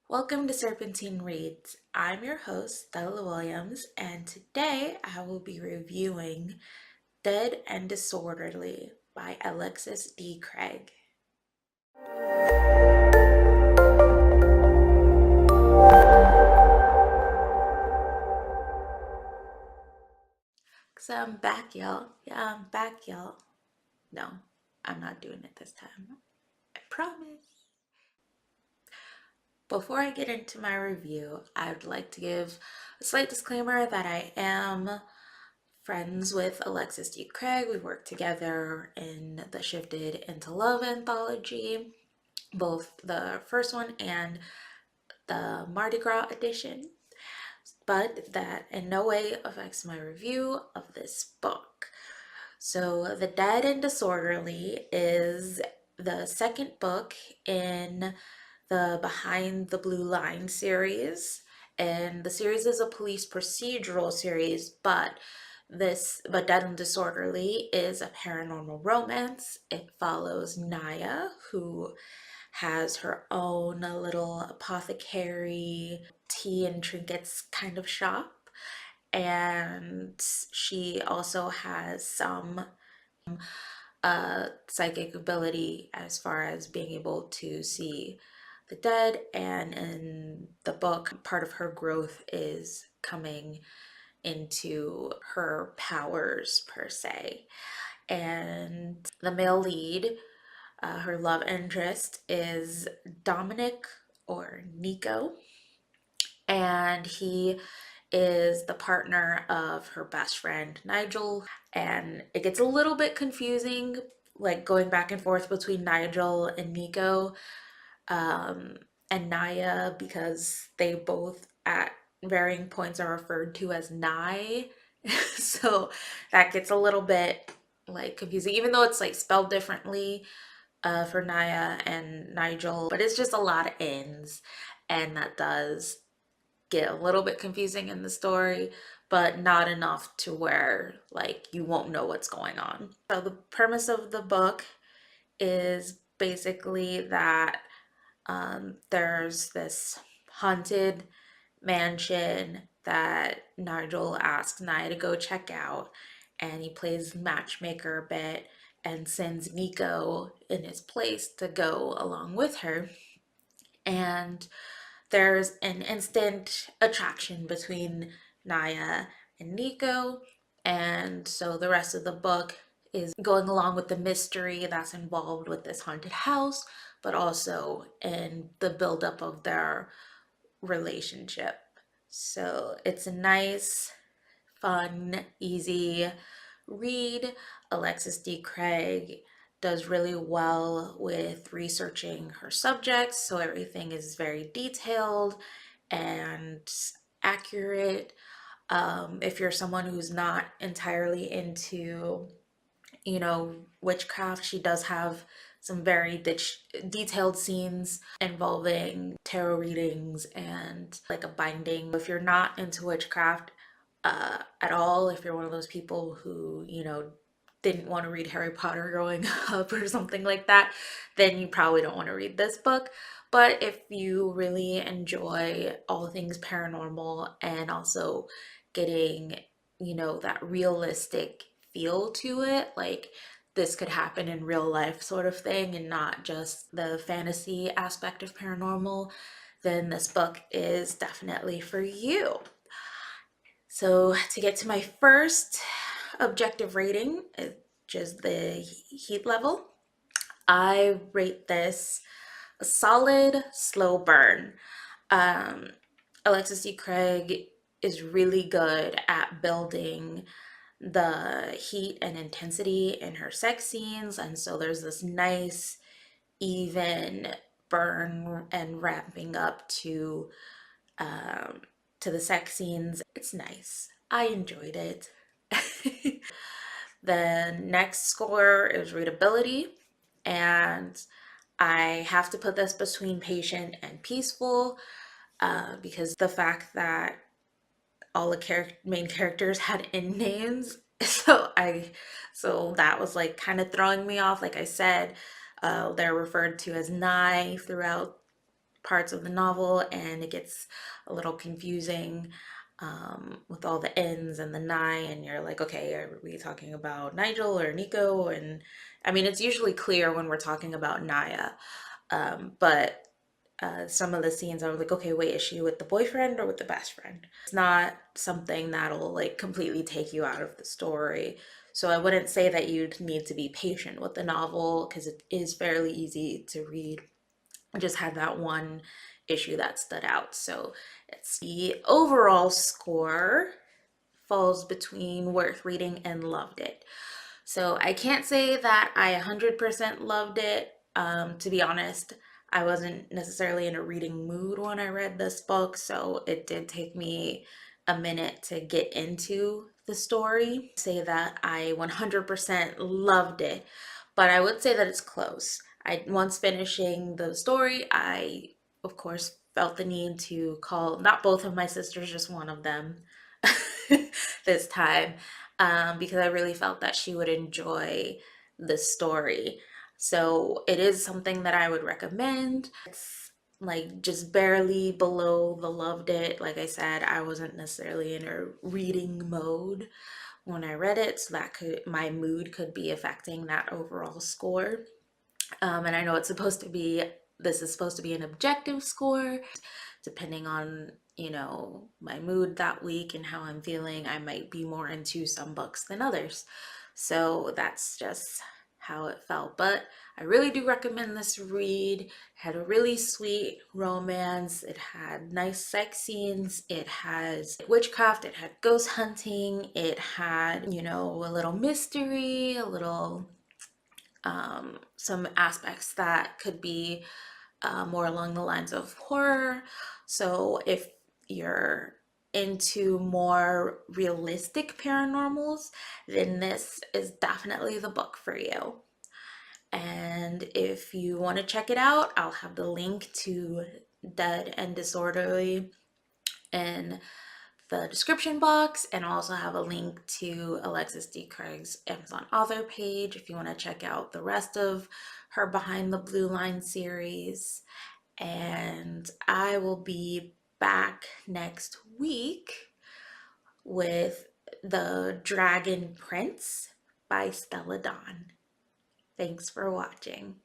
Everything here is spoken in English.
Welcome to Serpentine Reads. I'm your host, Stella Williams, and today I will be reviewing Dead and Disorderly by Alexis D Craig. So I'm back, y'all. Yeah, I'm back, y'all. No, I'm not doing it this time. I promise. Before I get into my review, I'd like to give a slight disclaimer that I am friends with Alexis D Craig. We worked together in the Shifted into Love anthology, both the first one and the Mardi Gras edition, but that in no way affects my review of this book. So, The Dead and Disorderly is the second book in the Behind the Blue Line series. And the series is a police procedural series, but Dead and Disorderly is a paranormal romance. It follows Naya, who has her own little apothecary, tea and trinkets kind of shop. And she also has some psychic ability as far as being able to see the dead. And in the book, part of her growth is coming into her powers, per se. And the male lead, her love interest, is Dominic or Nico, and he is the partner of her best friend Nigel. And it gets a little bit confusing, like going back and forth between Nigel and Nico, um, and Naya, because they both at varying points are referred to as Nye. So that gets a little bit like confusing, even though it's like spelled differently for Naya and Nigel, but it's just a lot of N's, and that does get a little bit confusing in the story, but not enough to where like you won't know what's going on. So the premise of the book is basically that there's this haunted mansion that Nigel asks Naya to go check out, and he plays matchmaker a bit and sends Nico in his place to go along with her. And there's an instant attraction between Naya and Nico, and so the rest of the book is going along with the mystery that's involved with this haunted house, but also in the buildup of their relationship. So it's a nice, fun, easy read. Alexis D. Craig does really well with researching her subjects, so everything is very detailed and accurate. If you're someone who's not entirely into, witchcraft, she does have some very detailed scenes involving tarot readings and like a binding. If you're not into witchcraft at all, if you're one of those people who, didn't want to read Harry Potter growing up or something like that, then you probably don't want to read this book. But if you really enjoy all things paranormal and also getting, that realistic feel to it, like this could happen in real life sort of thing and not just the fantasy aspect of paranormal, then this book is definitely for you. So to get to my first objective rating, which is the heat level, I rate this a solid slow burn. Um, Alexis D. Craig is really good at building the heat and intensity in her sex scenes, and so there's this nice, even burn and ramping up um, to the sex scenes. It's nice. I enjoyed it. The next score is readability, and I have to put this between patient and peaceful, because the fact that all the main characters had in names, so that was like kind of throwing me off. Like I said, they're referred to as Nye throughout parts of the novel, and it gets a little confusing with all the N's and the Nye, and you're like, okay, are we talking about Nigel or Nico? And I mean, it's usually clear when we're talking about Naya, but some of the scenes I was like, okay, wait, is she with the boyfriend or with the best friend? It's not something that'll like completely take you out of the story. So I wouldn't say that you'd need to be patient with the novel because it is fairly easy to read. I just had that one issue that stood out. So it's the overall score falls between worth reading and loved it. So I can't say that I 100% loved it. To be honest, I wasn't necessarily in a reading mood when I read this book, so it did take me a minute to get into the story. Say that I 100% loved it, but I would say that it's close. I once finishing the story, I of course felt the need to call not both of my sisters, just one of them this time, because I really felt that she would enjoy the story. So it is something that I would recommend. It's like just barely below the loved it. Like I said, I wasn't necessarily in a reading mode when I read it, so that could my mood could be affecting that overall score. And I know it's supposed to be this is supposed to be an objective score. Depending on, my mood that week and how I'm feeling, I might be more into some books than others. So that's just how it felt. But I really do recommend this read. It had a really sweet romance. It had nice sex scenes. It has witchcraft. It had ghost hunting. It had, a little mystery, a little some aspects that could be more along the lines of horror. So if you're into more realistic paranormals, then this is definitely the book for you. And if you want to check it out, I'll have the link to Dead and Disorderly in the description box, and also have a link to Alexis D Craig's Amazon author page if you want to check out the rest of her Behind the Blue Line series. And I will be back next week with The Dragon Prince by Stella Dawn. Thanks for watching.